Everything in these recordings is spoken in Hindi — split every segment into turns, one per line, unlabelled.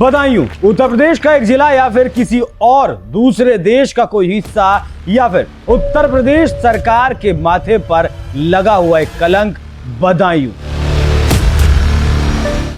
बदायूं उत्तर प्रदेश का एक जिला या फिर किसी और दूसरे देश का कोई हिस्सा या फिर उत्तर प्रदेश सरकार के माथे पर लगा हुआ एक कलंक बदायूं।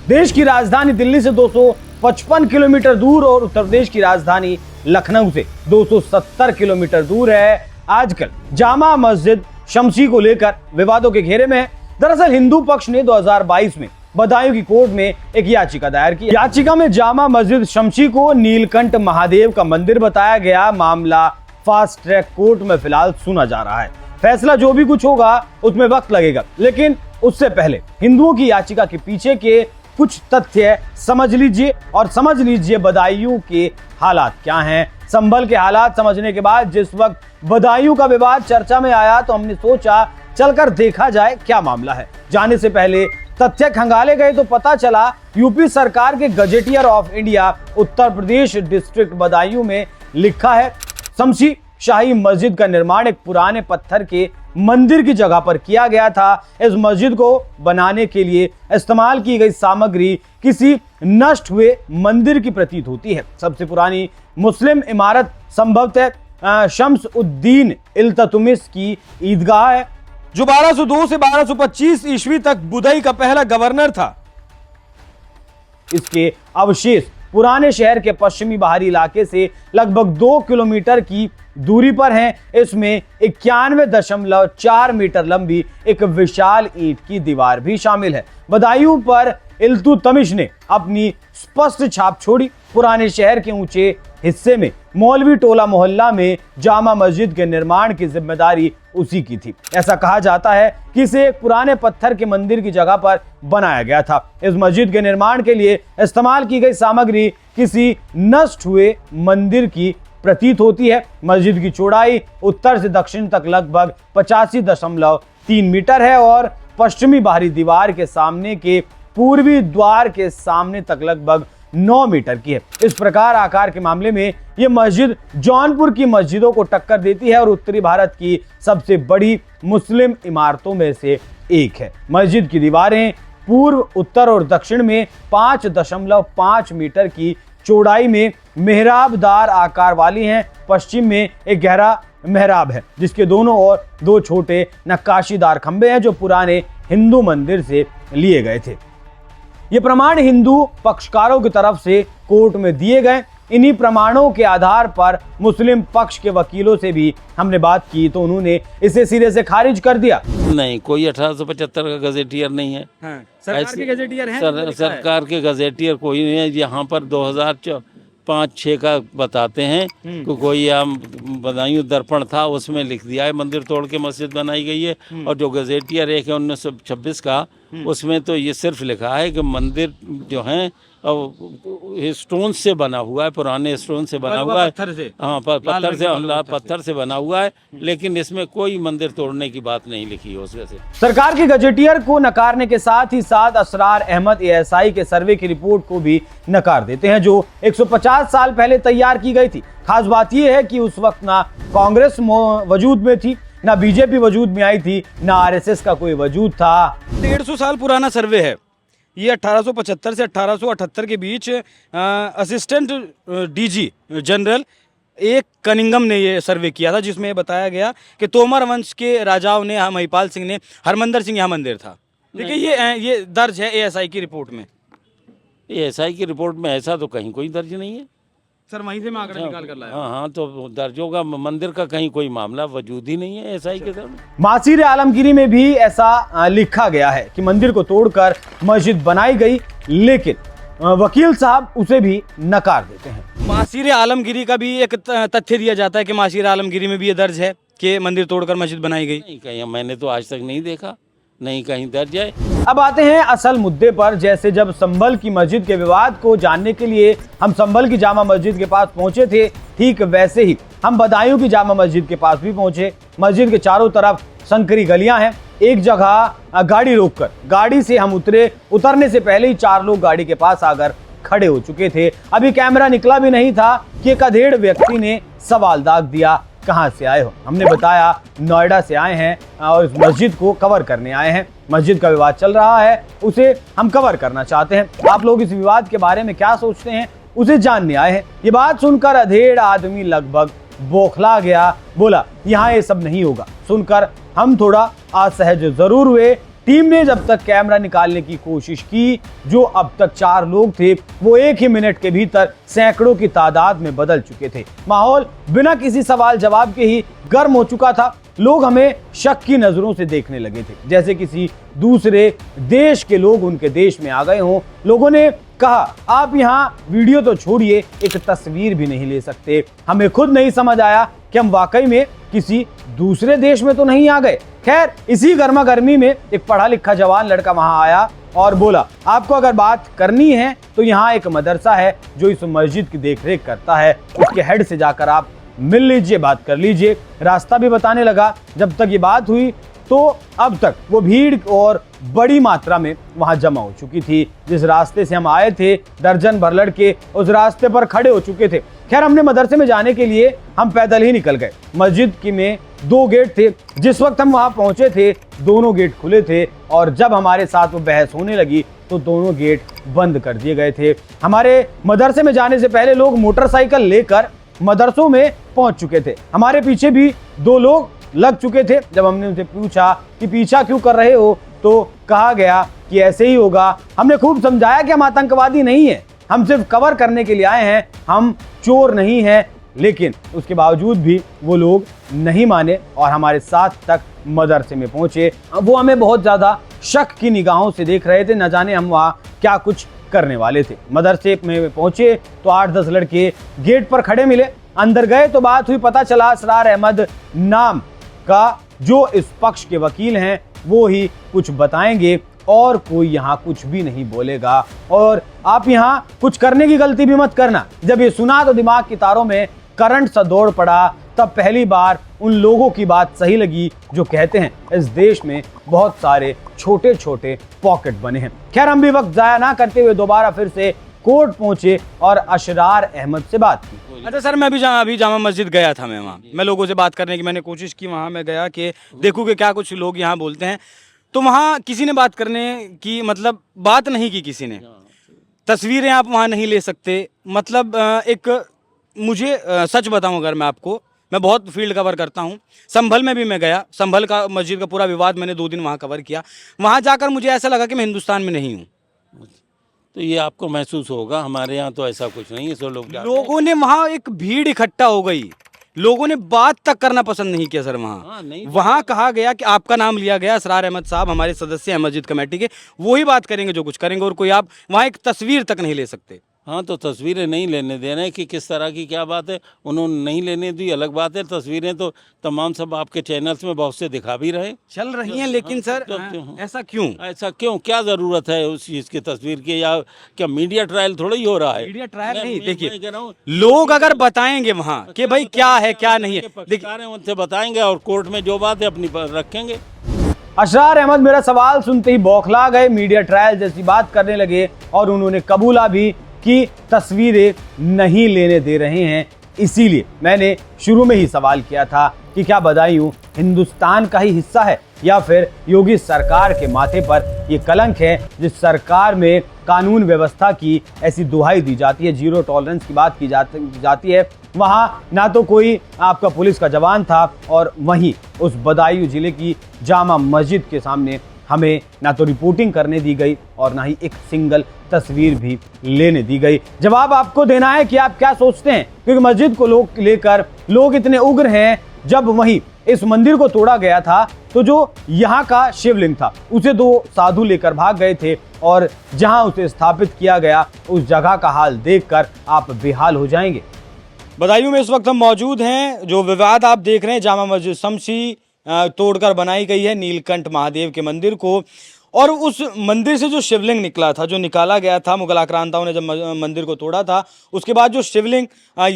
देश की राजधानी दिल्ली से 255 किलोमीटर दूर और उत्तर प्रदेश की राजधानी लखनऊ से 270 किलोमीटर दूर है। आजकल जामा मस्जिद शमसी को लेकर विवादों के घेरे में है। दरअसल हिंदू पक्ष ने 2022 में बदायूं की कोर्ट में एक याचिका दायर की। याचिका में जामा मस्जिद शमसी को नीलकंठ महादेव का मंदिर बताया गया। मामला फास्ट ट्रैक कोर्ट में फिलहाल सुना जा रहा है। फैसला जो भी कुछ होगा उसमें वक्त लगेगा, लेकिन उससे पहले हिंदुओं की याचिका के पीछे के कुछ तथ्य समझ लीजिए और समझ लीजिए बदायूं के हालात क्या हैं। संभल के हालात समझने के बाद जिस वक्त बदायूं का विवाद चर्चा में आया तो हमने सोचा चलकर देखा जाए क्या मामला है। जाने से पहले तथ्य खंगाले गए तो पता चला यूपी सरकार के gazetteer of India Uttar Pradesh district Budaun में लिखा है, शमसी शाही मस्जिद का निर्माण एक पुराने पत्थर के मंदिर की जगह पर किया गया था। इस मस्जिद को बनाने के लिए इस्तेमाल की गई सामग्री किसी नष्ट हुए मंदिर की प्रतीत होती है। सबसे पुरानी मुस्लिम इमारत संभवतः शम्स उद्दीन इल्तुतमिश की ईदगाह है, जो 1202 से 1225 ईस्वी तक बुदई का पहला गवर्नर था। इसके अवशेष पुराने शहर के पश्चिमी बाहरी इलाके से लगभग 2 किलोमीटर की दूरी पर हैं। इसमें 91.4 मीटर लंबी एक विशाल ईंट की दीवार भी शामिल है। बदायूं पर इल्तुतमिश ने अपनी स्पष्ट छाप छोड़ी। पुराने शहर के ऊंचे हिस्से में मौलवी टोला मोहल्ला में जामा मस्जिद के निर्माण की जिम्मेदारी उसी की थी। ऐसा कहा जाता है कि इसे एक पुराने पत्थर के मंदिर की जगह पर बनाया गया था। इस मस्जिद के निर्माण के लिए इस्तेमाल की गई सामग्री किसी नष्ट हुए मंदिर की प्रतीत होती है। मस्जिद की चौड़ाई उत्तर से दक्षिण तक लगभग 85.3 मीटर है और पश्चिमी बाहरी दीवार के सामने के पूर्वी द्वार के सामने तक लगभग 9 मीटर की है। इस प्रकार आकार के मामले में यह मस्जिद जौनपुर की मस्जिदों को टक्कर देती है और उत्तरी भारत की सबसे बड़ी मुस्लिम इमारतों में से एक है। मस्जिद की दीवारें पूर्व, उत्तर और दक्षिण में 5.5 मीटर की चौड़ाई में मेहराबदार आकार वाली हैं। पश्चिम में एक गहरा मेहराब है जिसके दोनों ओर 2 छोटे नक्काशीदार खंभे हैं जो पुराने हिंदू मंदिर से लिए गए थे। ये प्रमाण हिंदू पक्षकारों की तरफ से कोर्ट में दिए गए। इन्हीं प्रमाणों के आधार पर मुस्लिम पक्ष के वकीलों से भी हमने बात की तो उन्होंने इसे सिरे से खारिज कर दिया।
नहीं, कोई 1875 का गजेटियर नहीं है।
हाँ, सरकार के गजेटियर हैं?
सरकार के गजेटियर कोई नहीं है। यहाँ पर 2005-6 का बताते हैं कि कोई बदायूं दर्पण था, उसमें लिख दिया है मंदिर तोड़ के मस्जिद बनाई गई है। और जो गजेटियर एक है 1926 का, उसमें तो ये सिर्फ लिखा है कि मंदिर जो है स्टोन से बना हुआ है, पुराने स्टोन से बना हुआ है। हाँ, पत्थर से बना हुआ है, लेकिन इसमें कोई मंदिर तोड़ने की बात नहीं लिखी है उसमें से।
सरकार के गजेटियर को नकारने के साथ ही साथ असरार अहमद एएसआई के सर्वे की रिपोर्ट को भी नकार देते हैं जो 150 साल पहले तैयार की गई थी। खास बात यह है कि उस वक्त ना कांग्रेस वजूद में थी, ना बीजेपी वजूद में आई थी, ना आरएसएस का कोई वजूद था।
150 साल पुराना सर्वे है ये। 1875 से 1878 के बीच असिस्टेंट डीजी जनरल एक कनिंगम ने ये सर्वे किया था, जिसमें बताया गया कि तोमर वंश के राजाओं ने, महिपाल सिंह ने, हरमंदर सिंह यहाँ मंदिर था। देखिए ये दर्ज है एएसआई की रिपोर्ट में।
एएसआई की रिपोर्ट में ऐसा तो कहीं कोई दर्ज नहीं है
सर, वहीं से मैं आंकड़ा निकाल कर लाया।
हाँ, तो दर्जों का मंदिर का कहीं कोई मामला वजूद ही नहीं है एएसआई के साथ।
मासीर आलमगीरी में भी ऐसा लिखा गया है कि मंदिर को तोड़कर मस्जिद बनाई गई, लेकिन वकील साहब उसे भी नकार देते हैं।
मासीर आलमगीरी का भी एक तथ्य दिया जाता है कि मासीर आलमगीरी में भी ये दर्ज है कि मंदिर तोड़कर मस्जिद बनाई गई।
नहीं, कहीं मैंने तो आज तक नहीं देखा, नहीं कहीं दर्ज है।
अब आते हैं असल मुद्दे पर। जैसे जब संभल की मस्जिद के विवाद को जानने के लिए हम संभल की जामा मस्जिद के पास पहुंचे थे, ठीक वैसे ही हम बदायूं की जामा मस्जिद के पास भी पहुंचे। मस्जिद के चारों तरफ संकरी गलियां हैं। एक जगह गाड़ी रोककर गाड़ी से हम उतरने से पहले ही 4 लोग गाड़ी के पास आकर खड़े हो चुके थे। अभी कैमरा निकला भी नहीं था कि एक अधेड़ व्यक्ति ने सवाल दाग दिया, कहां से आए हो? हमने बताया नोएडा से आए हैं और इस मस्जिद को कवर करने आए हैं। मस्जिद का विवाद चल रहा है, उसे हम कवर करना चाहते हैं। आप लोग इस विवाद के बारे में क्या सोचते हैं उसे जानने आए हैं। ये बात सुनकर अधेड़ आदमी लगभग बौखला गया, बोला यहाँ ये सब नहीं होगा। सुनकर हम थोड़ा असहज जरूर हुए। टीम ने जब तक कैमरा निकालने की कोशिश की, जो अब तक 4 लोग थे वो 1 ही मिनट के भीतर सैकड़ों की तादाद में बदल चुके थे। माहौल बिना किसी सवाल जवाब के ही गर्म हो चुका था। लोग हमें शक की नजरों से देखने लगे थे, जैसे किसी दूसरे देश के लोग उनके देश में आ गए हों। लोगों ने कहा, आप यहाँ वीडियो तो छोड़िए, एक तस्वीर भी नहीं ले सकते। हमें खुद नहीं समझ आया कि हम वाकई में किसी दूसरे देश में तो नहीं आ गए। खैर, इसी गर्मा गर्मी में एक पढ़ा लिखा जवान लड़का वहां आया और बोला, आपको अगर बात करनी है तो यहाँ एक मदरसा है जो इस मस्जिद की देखरेख करता है, उसके हेड से जाकर आप मिल लीजिए, बात कर लीजिए। रास्ता भी बताने लगा। जब तक ये बात हुई तो अब तक वो भीड़ और बड़ी मात्रा में वहां जमा हो चुकी थी। जिस रास्ते से हम आए थे, दर्जन भर लड़के उस रास्ते पर खड़े हो चुके थे। खैर, हमने मदरसे में जाने के लिए हम पैदल ही निकल गए। मस्जिद की में 2 गेट थे। जिस वक्त हम वहां पहुंचे थे, दोनों गेट खुले थे और जब हमारे साथ वो बहस होने लगी तो दोनों गेट बंद कर दिए गए थे। हमारे मदरसे में जाने से पहले लोग मोटरसाइकिल लेकर मदरसों में पहुंच चुके थे। हमारे पीछे भी 2 लोग लग चुके थे। जब हमने उनसे पूछा कि पीछा क्यों कर रहे हो, तो कहा गया कि ऐसे ही होगा। हमने खूब समझाया कि हम आतंकवादी नहीं हैं, हम सिर्फ कवर करने के लिए आए हैं, हम चोर नहीं हैं। लेकिन उसके बावजूद भी वो लोग नहीं माने और हमारे साथ तक मदरसे में पहुंचे। वो हमें बहुत ज्यादा शक की निगाहों से देख रहे थे, न जाने हम वहाँ क्या कुछ करने वाले थे। मदरसे में पहुंचे तो 8-10 लड़के गेट पर खड़े मिले। अंदर गए तो बात हुई, पता चला असरार अहमद नाम का जो इस पक्ष के वकील हैं वो ही कुछ बताएंगे और कोई यहाँ कुछ भी नहीं बोलेगा। और आप यहाँ कुछ करने की गलती भी मत करना। जब ये सुना तो दिमाग की तारों में करंट सा दौड़ पड़ा। तब पहली बार उन लोगों की बात सही लगी जो कहते हैं इस देश में बहुत सारे छोटे छोटे पॉकेट बने हैं। खैर, हम भी वक्त जाया ना करते हुए दोबारा फिर से कोर्ट पहुंचे और असरार अहमद से बात की।
अच्छा सर, मैं अभी जामा मस्जिद गया था। मैं वहाँ मैं लोगों से बात करने की मैंने कोशिश की। वहाँ मैं गया कि देखूँ कि क्या कुछ लोग यहाँ बोलते हैं। तो वहाँ किसी ने बात करने की मतलब बात नहीं की किसी ने। तस्वीरें आप वहाँ नहीं ले सकते। मतलब एक मुझे सच बताऊँ अगर मैं आपको, मैं बहुत फील्ड कवर करता हूँ। संभल में भी मैं गया। संभल का मस्जिद का पूरा विवाद मैंने 2 दिन वहाँ कवर किया। वहाँ जाकर मुझे ऐसा लगा कि मैं हिंदुस्तान में नहीं हूँ।
तो ये आपको महसूस होगा, हमारे यहाँ तो ऐसा कुछ नहीं है। सो
लोगों ने वहाँ एक भीड़ इकट्ठा हो गई। लोगों ने बात तक करना पसंद नहीं किया सर। वहाँ वहाँ कहा गया कि आपका नाम लिया गया, असरार अहमद साहब हमारे सदस्य हैं मस्जिद कमेटी के, वो ही बात करेंगे जो कुछ करेंगे। और कोई आप वहाँ एक तस्वीर तक नहीं ले सकते।
हाँ, तो तस्वीरें नहीं लेने दे रहे हैं कि किस तरह की क्या बात है। उन्होंने नहीं लेने दी, अलग बात है। तस्वीरें तो तमाम सब आपके चैनल्स में बहुत से दिखा भी रहे,
चल रही हैं। लेकिन सर ऐसा क्यों?
ऐसा क्यों? क्या जरूरत है उस चीज की तस्वीर की? या क्या मीडिया ट्रायल थोड़ा ही हो रहा है?
मीडिया ट्रायल नहीं। देखिए, लोग अगर बताएंगे वहाँ कि भाई क्या है क्या नहीं है,
देखिए उनसे बताएंगे और कोर्ट में जो बात है अपनी रखेंगे।
असरार अहमद मेरा सवाल सुनते ही बौखला गए, मीडिया ट्रायल जैसी बात करने लगे और उन्होंने कबूला भी कि तस्वीरें नहीं लेने दे रहे हैं। इसीलिए मैंने शुरू में ही सवाल किया था कि क्या बदायूं हिंदुस्तान का ही हिस्सा है या फिर योगी सरकार के माथे पर ये कलंक है जिस सरकार में कानून व्यवस्था की ऐसी दुहाई दी जाती है, जीरो टॉलरेंस की बात की जाती है। वहाँ ना तो कोई आपका पुलिस का जवान था और वहीं उस बदायूं जिले की जामा मस्जिद के सामने हमें ना तो रिपोर्टिंग करने दी गई और ना ही एक सिंगल तस्वीर भी लेने दी गई। जवाब आपको देना है कि आप क्या सोचते हैं, क्योंकि मस्जिद को लेकर लोग इतने उग्र हैं। जब वहीं इस मंदिर को तोड़ा गया था तो जो यहाँ का शिवलिंग था उसे 2 साधु लेकर भाग गए थे और जहाँ उसे स्थापित किया गया उस जगह का हाल देखकर आप बेहाल हो जाएंगे।
बदायूं में इस वक्त हम मौजूद हैं। जो विवाद आप देख रहे हैं, जामा मस्जिद शमसी तोड़कर बनाई गई है नीलकंठ महादेव के मंदिर को, और उस मंदिर से जो शिवलिंग निकला था, जो निकाला गया था मुगल आक्रांताओं ने जब मंदिर को तोड़ा था, उसके बाद जो शिवलिंग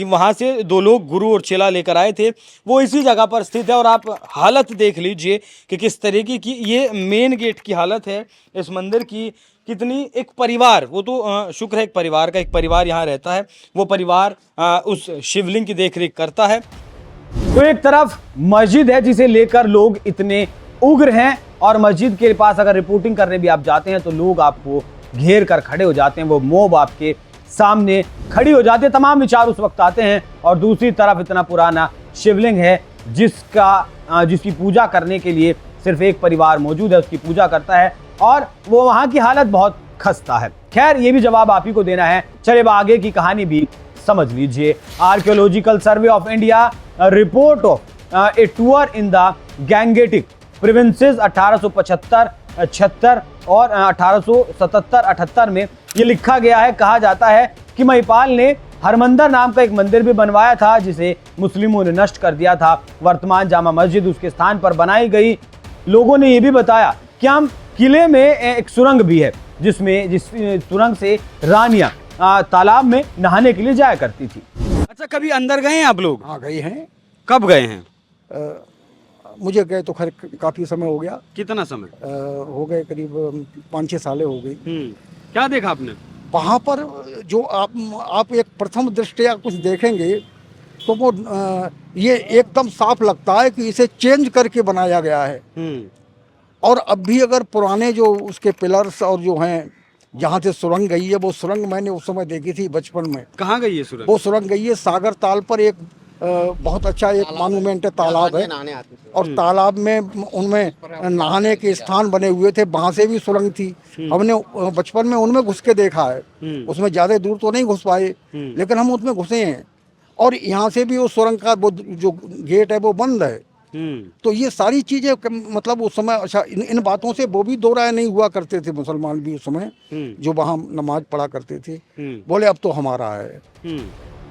वहाँ से 2 लोग गुरु और चेला लेकर आए थे, वो इसी जगह पर स्थित है। और आप हालत देख लीजिए कि किस तरीके की ये मेन गेट की हालत है इस मंदिर की। कितनी एक परिवार, वो तो शुक्र है एक परिवार का, एक परिवार यहाँ रहता है, वो परिवार उस शिवलिंग की देखरेख करता है।
तो एक तरफ मस्जिद है जिसे लेकर लोग इतने उग्र हैं और मस्जिद के पास अगर रिपोर्टिंग करने भी आप जाते हैं तो लोग आपको घेर कर खड़े हो जाते हैं, वो मोब आपके सामने खड़ी हो जाती है। तमाम विचार उस वक्त आते हैं और दूसरी तरफ इतना पुराना शिवलिंग है जिसकी पूजा करने के लिए सिर्फ एक परिवार मौजूद है, उसकी पूजा करता है और वो वहाँ की हालत बहुत खस्ता है। खैर, ये भी जवाब आप ही को देना है। चलिए आगे की कहानी भी समझ लीजिए। Archaeological survey of India report of A tour in the Gangetic provinces 1875-76 और 1877-78 में ये लिखा गया है। कहा जाता है कि महिपाल ने हरमंदर नाम का एक मंदिर भी बनवाया था जिसे मुस्लिमों ने नष्ट कर दिया था। वर्तमान जामा मस्जिद उसके स्थान पर बनाई गई। लोगों ने यह भी बताया कि हम किले में एक सुरंग भी है जिस सुरंग से रानियां तालाब में नहाने के लिए जाया करती थी।
अच्छा, कभी अंदर गए हैं आप लोग?
हाँ गए हैं।
कब गए हैं?
मुझे गए तो खैर काफ़ी समय हो गया।
कितना समय?
हो गए करीब 5-6 सालें हो गई।
क्या देखा आपने
वहाँ पर? जो आप एक प्रथम दृष्टया कुछ देखेंगे तो वो ये एकदम साफ लगता है कि इसे चेंज करके बनाया गया है। और अब भी अगर पुराने जो उसके पिलर्स और जो हैं जहाँ से सुरंग गई है, वो सुरंग मैंने उस समय देखी थी बचपन में।
कहाँ गई है सुरंग?
वो सुरंग गई है सागर ताल पर। एक बहुत अच्छा एक मॉन्यूमेंट है, तालाब है और तालाब में उनमें नहाने के स्थान बने हुए थे, वहाँ से भी सुरंग थी। हमने बचपन में उनमें घुस के देखा है। उसमें ज़्यादा दूर तो नहीं घुस पाए लेकिन हम उसमें घुसे हैं। और यहाँ से भी उस सुरंग का वो जो गेट है वो बंद है। तो ये सारी चीज़ें मतलब उस समय अच्छा इन बातों से वो भी दो राय नहीं हुआ करते थे मुसलमान भी उस समय जो वहाँ नमाज पढ़ा करते थे। बोले अब तो हमारा है।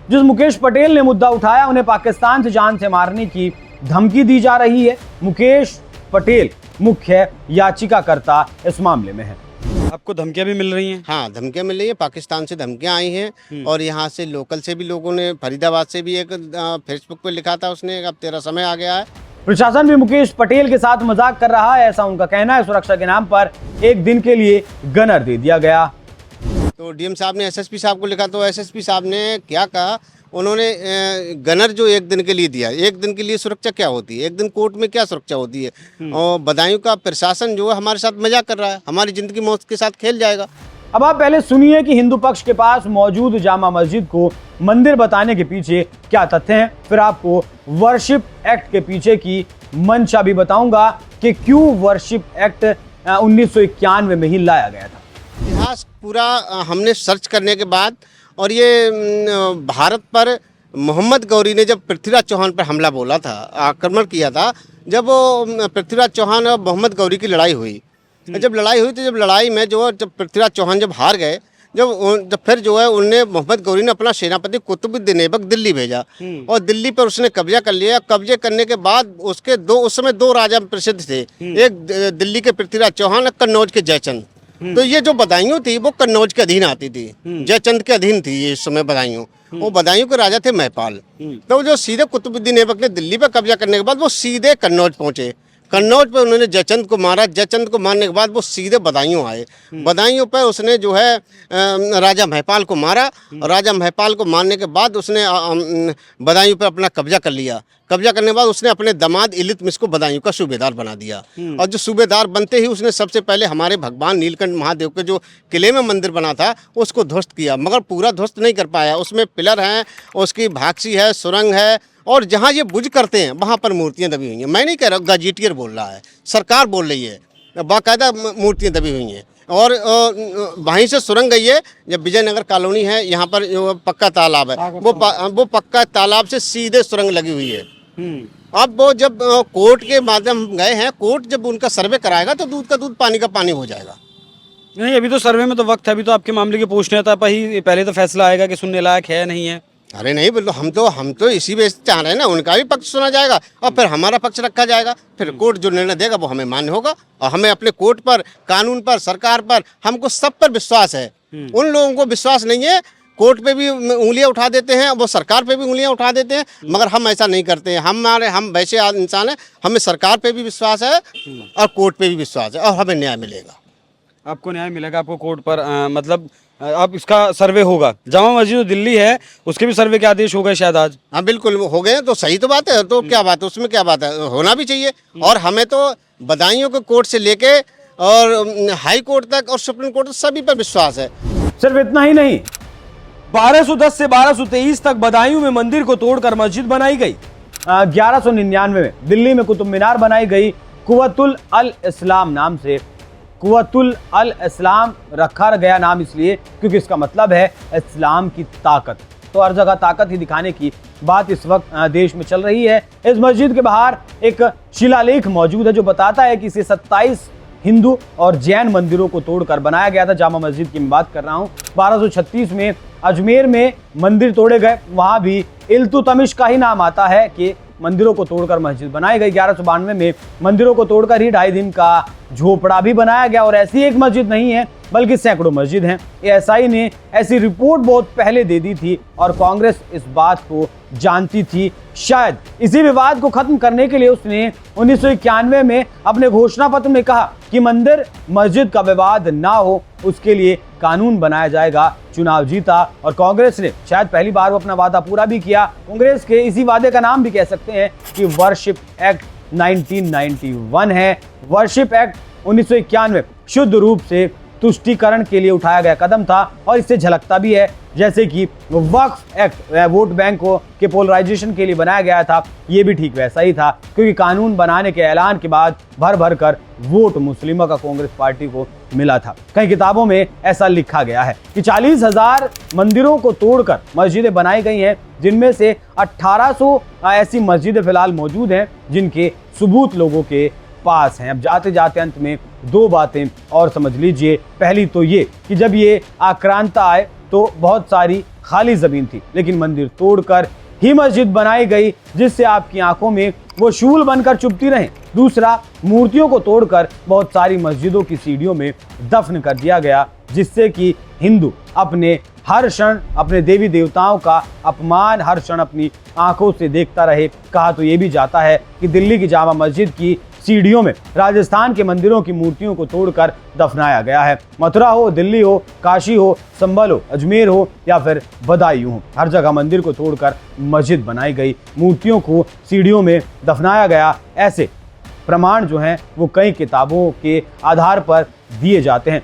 जिस मुकेश पटेल ने मुद्दा उठाया उन्हें पाकिस्तान से जान से मारने की धमकी दी जा रही है। मुकेश पटेल मुख्य याचिकाकर्ता इस मामले में है।
आपको धमकियां भी मिल रही हैं?
हाँ, धमकियां मिल रही है। पाकिस्तान से धमकियां आई हैं और यहाँ से लोकल से भी लोगों ने, फरीदाबाद से भी एक फेसबुक पे लिखा था उसने, अब तेरा समय आ गया है।
प्रशासन भी मुकेश पटेल के साथ मजाक कर रहा है, ऐसा उनका कहना है। सुरक्षा के नाम पर एक दिन के लिए गनर दे दिया गया।
तो डीएम साहब ने एसएसपी साहब को लिखा तो एसएसपी साहब ने क्या कहा, उन्होंने गनर जो एक दिन के लिए दिया। एक दिन के लिए सुरक्षा क्या होती है? एक दिन कोर्ट में क्या सुरक्षा होती है? और बदायूं का प्रशासन जो है हमारे साथ मजाक कर रहा है, हमारी जिंदगी मौत के साथ खेल जाएगा।
अब आप पहले सुनिए कि हिंदू पक्ष के पास मौजूद जामा मस्जिद को मंदिर बताने के पीछे क्या तथ्य हैं। फिर आपको वर्शिप एक्ट के पीछे की मंशा भी बताऊंगा कि क्यों वर्शिप एक्ट 1991 में ही लाया गया था।
इतिहास पूरा हमने सर्च करने के बाद, और ये भारत पर मोहम्मद गौरी ने जब पृथ्वीराज चौहान पर हमला बोला था, आक्रमण किया था, जब वो पृथ्वीराज चौहान और मोहम्मद गौरी की लड़ाई हुई, जब लड़ाई हुई तो जब लड़ाई में जो जब पृथ्वीराज चौहान जब हार गए, जब फिर जो है उनने मोहम्मद गौरी ने अपना सेनापति कुतुबुद्दीन ऐबक दिल्ली भेजा और दिल्ली पर उसने कब्जा कर लिया। कब्जे करने के बाद उसके उस समय दो राजा प्रसिद्ध थे, एक दिल्ली के पृथ्वीराज चौहान और कन्नौज के जयचंद। तो ये जो बदायूं थी वो कन्नौज के अधीन आती थी, जयचंद के अधीन थी ये इस समय बदायूं। वो बदायूं के राजा थे महिपाल। तो जो सीधे कुतुबुद्दीन ऐबक ने दिल्ली पर कब्जा करने के बाद वो सीधे कन्नौज पहुंचे। कन्नौज पे उन्होंने जयचंद को मारा। जयचंद को मारने के बाद वो सीधे बदायूं आए। बदायूं पर उसने जो है राजा महिपाल को मारा और राजा महिपाल को मारने के बाद उसने बदायूं पर अपना कब्जा कर लिया। कब्जा करने के बाद उसने अपने दामाद इलितमिश को बदायूं का सूबेदार बना दिया। और जो सूबेदार बनते ही उसने सबसे पहले हमारे भगवान नीलकंठ महादेव के जो किले में मंदिर बना था उसको ध्वस्त किया, मगर पूरा ध्वस्त नहीं कर पाया। उसमें पिलर हैं, उसकी भागसी है, सुरंग है, और जहाँ ये बुझ करते हैं वहाँ पर मूर्तियाँ दबी हुई हैं। मैं नहीं कह रहा, गजेटियर बोल रहा है, सरकार बोल रही है, बाकायदा मूर्तियाँ दबी हुई हैं। और वहीं से सुरंग गई है। जब विजयनगर कॉलोनी है, यहाँ पर जो पक्का तालाब है, वो पक्का तालाब से सीधे सुरंग लगी हुई है। अब वो जब कोर्ट के माध्यम गए हैं, कोर्ट जब उनका सर्वे कराएगा तो दूध का दूध पानी का पानी हो जाएगा।
नहीं, अभी तो सर्वे में तो वक्त है, अभी तो आपके मामले की पूछने था, पहले तो फैसला आएगा कि सुनने लायक है नहीं है।
अरे नहीं, बोलो हम तो इसी बेस चाह रहे हैं ना, उनका भी पक्ष सुना जाएगा और फिर हमारा पक्ष रखा जाएगा। फिर कोर्ट जो निर्णय देगा वो हमें मान्य होगा। और हमें अपने कोर्ट पर, कानून पर, सरकार पर, हमको सब पर विश्वास है। उन लोगों को विश्वास नहीं है, कोर्ट पे भी उंगलियां उठा देते हैं, वो सरकार पे भी उंगलियां उठा देते हैं, मगर हम ऐसा नहीं करते हैं। हम वैसे इंसान हैं, हमें सरकार पे भी विश्वास है और कोर्ट पे भी विश्वास है और हमें न्याय मिलेगा।
आपको न्याय मिलेगा, आपको कोर्ट पर मतलब अब इसका सर्वे होगा। जामा मस्जिद जो दिल्ली है उसके भी सर्वे के आदेश हो गए शायद आज।
हाँ बिल्कुल हो गए, तो सही तो बात है। तो क्या बात है उसमें, क्या बात है, होना भी चाहिए। और हमें तो बदायूं के कोर्ट से लेके और हाई कोर्ट तक और सुप्रीम कोर्ट तक सभी पर विश्वास है।
सिर्फ इतना ही नहीं,
1210 से 1223 तक बदायूं में मंदिर को तोड़कर मस्जिद बनाई गई।
1199 में दिल्ली में कुतुब मीनार बनाई गई। कुव्वतुल अल इस्लाम नाम से कुव्वतुल अल इस्लाम रखा गया नाम इसलिए क्योंकि इसका मतलब है इस्लाम की ताकत। तो हर जगह ताकत ही दिखाने की बात इस वक्त देश में चल रही है। इस मस्जिद के बाहर एक शिलालेख मौजूद है जो बताता है कि इसे 27 हिंदू और जैन मंदिरों को तोड़कर बनाया गया था। जामा मस्जिद की मैं बात कर रहा हूँ। 1236 में अजमेर में मंदिर तोड़े गए, वहां भी इल्तुतमिश का ही नाम आता है कि मंदिरों को तोड़कर मस्जिद बनाई गई। 1192 में मंदिरों को तोड़कर ही 2.5 दिन का झोपड़ा भी बनाया गया। और ऐसी एक मस्जिद नहीं है बल्कि सैकड़ों मस्जिद हैं। एएसआई ने ऐसी रिपोर्ट बहुत पहले दे दी थी और कांग्रेस इस बात को जानती थी। शायद इसी विवाद को खत्म करने के लिए उसने 1991 में अपने घोषणा पत्र में कहा कि मंदिर मस्जिद का विवाद ना हो उसके लिए कानून बनाया जाएगा। चुनाव जीता और कांग्रेस ने शायद पहली बार वो अपना वादा पूरा भी किया। कांग्रेस के इसी वादे का नाम भी कह सकते हैं कि वर्शिप एक्ट 1991 है। वर्शिप एक्ट 1991 शुद्ध रूप से तुष्टीकरण के लिए उठाया गया कदम था और इससे झलकता भी है जैसे कि वक्फ एक्ट वोट बैंक के पोलराइजेशन के लिए बनाया गया था। ये भी ठीक वैसा ही था क्योंकि कानून बनाने के ऐलान के बाद भर भर कर वोट मुस्लिमों का कांग्रेस पार्टी को मिला था। कई किताबों में ऐसा लिखा गया है कि 40,000 मंदिरों को तोड़कर मस्जिदें बनाई गई हैं, जिनमें से 1800 ऐसी मस्जिदें फिलहाल मौजूद हैं जिनके सबूत लोगों के पास हैं। अब जाते जाते अंत में 2 बातें और समझ लीजिए। पहली तो ये कि जब ये आक्रांता आए तो बहुत सारी खाली जमीन थी, लेकिन मंदिर तोड़कर ही मस्जिद बनाई गई जिससे आपकी आंखों में वो शूल बनकर चुभती रहे। दूसरा, मूर्तियों को तोड़कर बहुत सारी मस्जिदों की सीढ़ियों में दफन कर दिया गया जिससे कि हिंदू अपने हर क्षण अपने देवी देवताओं का अपमान हर क्षण अपनी आंखों से देखता रहे। कहा तो ये भी जाता है कि दिल्ली की जामा मस्जिद की सीढ़ियों में राजस्थान के मंदिरों की मूर्तियों को तोड़कर दफनाया गया है। मथुरा हो, दिल्ली हो, काशी हो, संभल हो, अजमेर हो या फिर बदायूं हो, हर जगह मंदिर को तोड़कर मस्जिद बनाई गई, मूर्तियों को सीढ़ियों में दफनाया गया। ऐसे प्रमाण जो हैं वो कई किताबों के आधार पर दिए जाते हैं।